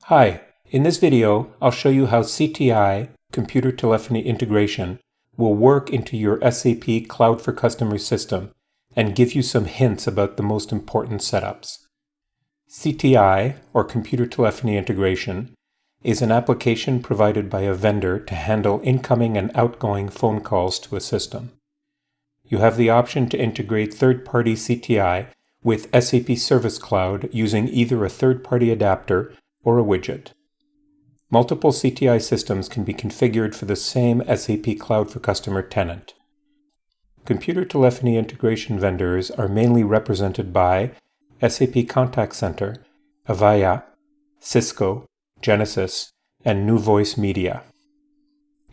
Hi, in this video, I'll show you how CTI, Computer Telephony Integration, will work into your SAP Cloud for Customers system and give you some hints about the most important setups. CTI, or Computer Telephony Integration, is an application provided by a vendor to handle incoming and outgoing phone calls to a system. You have the option to integrate third-party CTI with SAP Service Cloud using either a third-party adapter or a widget. Multiple CTI systems can be configured for the same SAP Cloud for Customer tenant. Computer telephony integration vendors are mainly represented by SAP Contact Center, Avaya, Cisco, Genesys, and New Voice Media.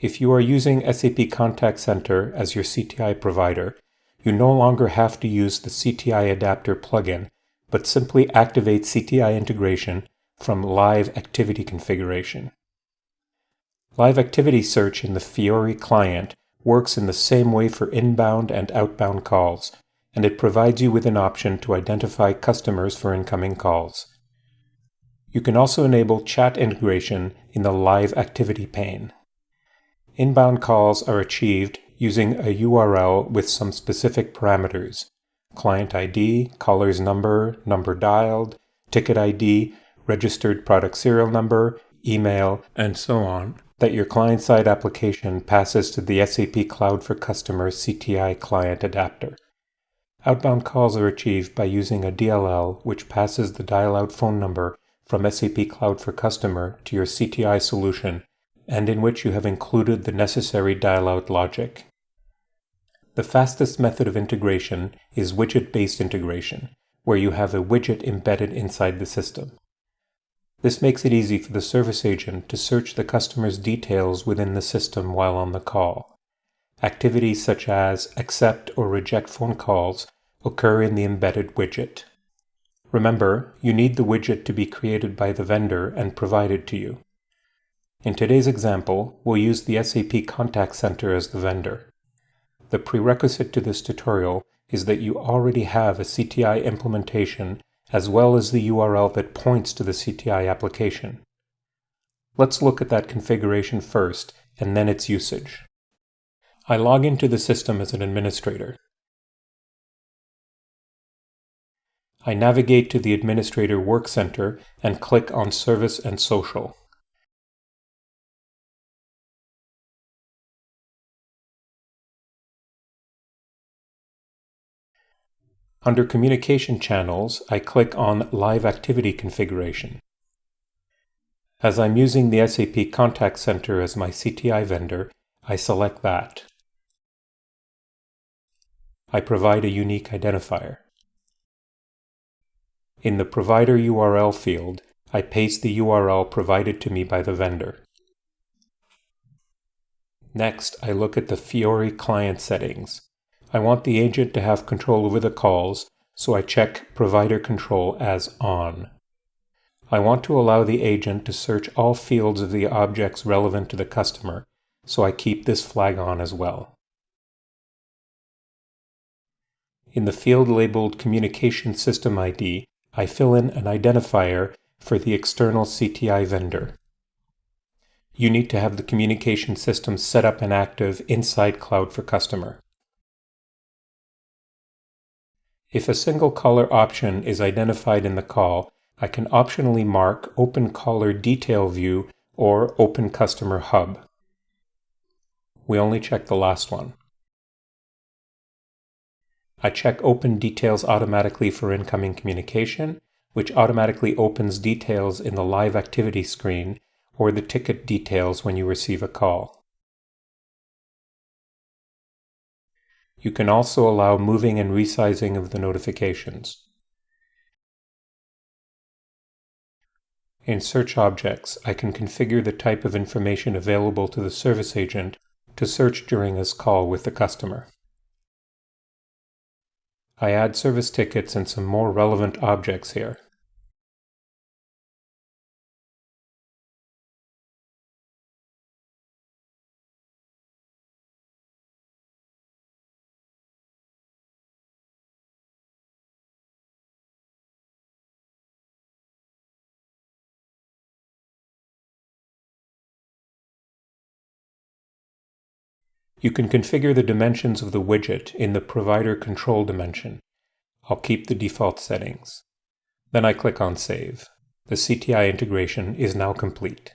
If you are using SAP Contact Center as your CTI provider, you no longer have to use the CTI adapter plugin, but simply activate CTI integration from Live Activity Configuration. Live Activity Search in the Fiori client works in the same way for inbound and outbound calls, and it provides you with an option to identify customers for incoming calls. You can also enable chat integration in the Live Activity pane. Inbound calls are achieved using a URL with some specific parameters: client ID, caller's number, number dialed, ticket ID, registered product serial number, email, and so on, that your client-side application passes to the SAP Cloud for Customers CTI client adapter. Outbound calls are achieved by using a DLL which passes the dial-out phone number from SAP Cloud for Customer to your CTI solution, and in which you have included the necessary dial-out logic. The fastest method of integration is widget-based integration, where you have a widget embedded inside the system. This makes it easy for the service agent to search the customer's details within the system while on the call. Activities such as accept or reject phone calls occur in the embedded widget. Remember, you need the widget to be created by the vendor and provided to you. In today's example, we'll use the SAP Contact Center as the vendor. The prerequisite to this tutorial is that you already have a CTI implementation as well as the URL that points to the CTI application. Let's look at that configuration first, and then its usage. I log into the system as an administrator. I navigate to the Administrator Work Center and click on Service and Social. Under Communication Channels, I click on Live Activity Configuration. As I'm using the SAP Contact Center as my CTI vendor, I select that. I provide a unique identifier. In the Provider URL field, I paste the URL provided to me by the vendor. Next, I look at the Fiori client settings. I want the agent to have control over the calls, so I check Provider Control as On. I want to allow the agent to search all fields of the objects relevant to the customer, so I keep this flag on as well. In the field labeled Communication System ID, I fill in an identifier for the external CTI vendor. You need to have the communication system set up and active inside Cloud for Customer. If a single caller option is identified in the call, I can optionally mark Open Caller Detail View or Open Customer Hub. We only check the last one. I check Open Details automatically for incoming communication, which automatically opens details in the live activity screen or the ticket details when you receive a call. You can also allow moving and resizing of the notifications. In Search Objects, I can configure the type of information available to the service agent to search during his call with the customer. I add service tickets and some more relevant objects here. You can configure the dimensions of the widget in the Provider Control dimension. I'll keep the default settings. Then I click on Save. The CTI integration is now complete.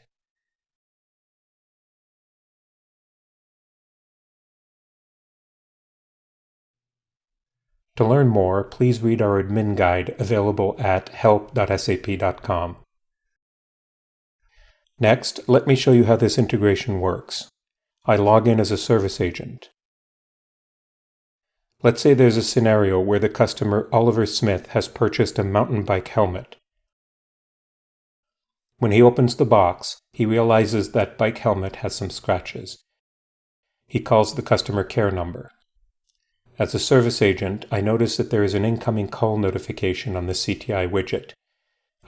To learn more, please read our admin guide available at help.sap.com. Next, let me show you how this integration works. I log in as a service agent. Let's say there's a scenario where the customer Oliver Smith has purchased a mountain bike helmet. When he opens the box, he realizes that bike helmet has some scratches. He calls the customer care number. As a service agent, I notice that there is an incoming call notification on the CTI widget.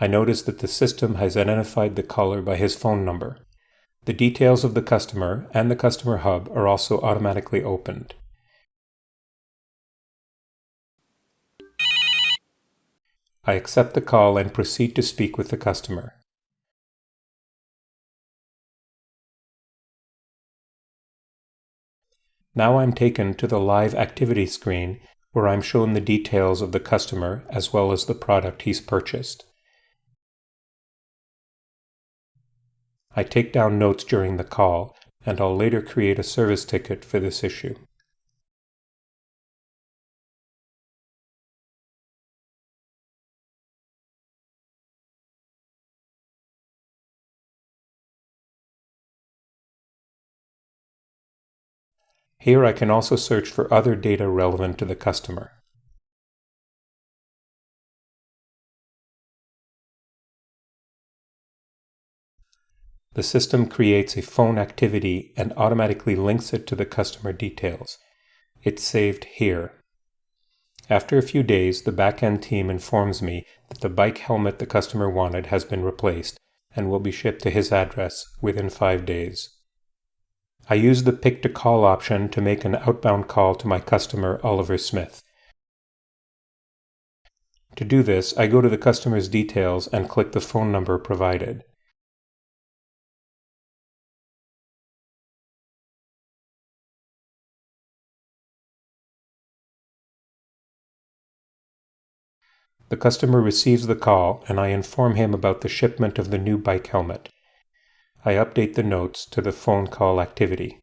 I notice that the system has identified the caller by his phone number. The details of the customer and the customer hub are also automatically opened. I accept the call and proceed to speak with the customer. Now I'm taken to the live activity screen where I'm shown the details of the customer as well as the product he's purchased. I take down notes during the call, and I'll later create a service ticket for this issue. Here I can also search for other data relevant to the customer. The system creates a phone activity and automatically links it to the customer details. It's saved here. After a few days, the back-end team informs me that the bike helmet the customer wanted has been replaced and will be shipped to his address within 5 days. I use the Pick to Call option to make an outbound call to my customer, Oliver Smith. To do this, I go to the customer's details and click the phone number provided. The customer receives the call, and I inform him about the shipment of the new bike helmet. I update the notes to the phone call activity.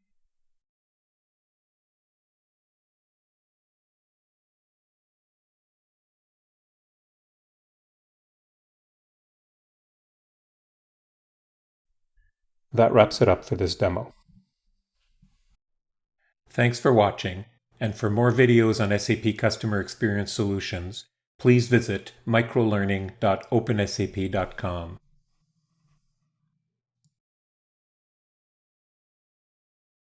That wraps it up for this demo. Thanks for watching, and for more videos on SAP Customer Experience Solutions, please visit microlearning.opensap.com.